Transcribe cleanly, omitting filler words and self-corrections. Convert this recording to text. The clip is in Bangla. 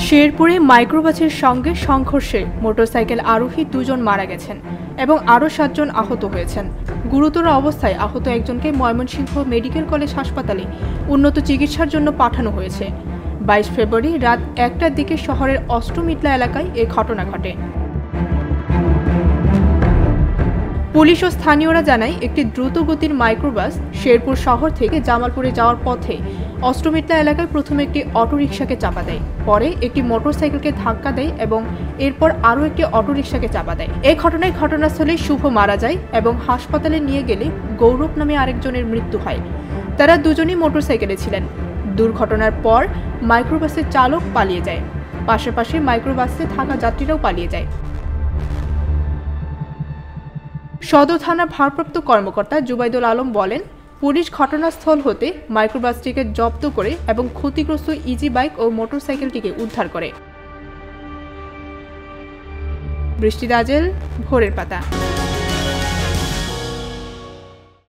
শেরপুরে মাইক্রোবাসের সঙ্গে সংঘর্ষে মোটরসাইকেল আরোহী 2 জন মারা গেছেন এবং আরও 7 জন আহত হয়েছেন। গুরুতর অবস্থায় আহত একজনকে ময়মনসিংহ মেডিকেল কলেজ হাসপাতালে উন্নত চিকিৎসার জন্য পাঠানো হয়েছে। 22 ফেব্রুয়ারি রাত 1টার দিকে শহরের অষ্টমিটলা এলাকায় এ ঘটনা ঘটে। পুলিশ ও স্থানীয়রা জানায়, একটি দ্রুতগতির মাইক্রোবাস শেরপুর শহর থেকে জামালপুরে যাওয়ার পথে অষ্টমিটলা এলাকায় প্রথমে একটি অটোরিকশাকে চাপা দেয়, পরে একটি মোটরসাইকেলকে ধাক্কা দেয় এবং এরপর আরও একটি অটোরিকশাকে চাপা দেয়। এই ঘটনায় ঘটনাস্থলে শুভ মারা যায় এবং হাসপাতালে নিয়ে গেলে গৌরব নামে আরেকজনের মৃত্যু হয়। তারা দুজনই মোটরসাইকেলে ছিলেন। দুর্ঘটনার পর মাইক্রোবাসের চালক পালিয়ে যায়, পাশাপাশি মাইক্রোবাসে থাকা যাত্রীরাও পালিয়ে যায়। সদর থানার ভারপ্রাপ্ত কর্মকর্তা জুবাইদুল আলম বলেন, পুলিশ ঘটনাস্থল হতে মাইক্রোবাসটিকে জব্দ করে এবং ক্ষতিগ্রস্ত ইজি বাইক ও মোটরসাইকেলটিকে উদ্ধার করে। বৃষ্টি দাজেল, ভোরের পাতা।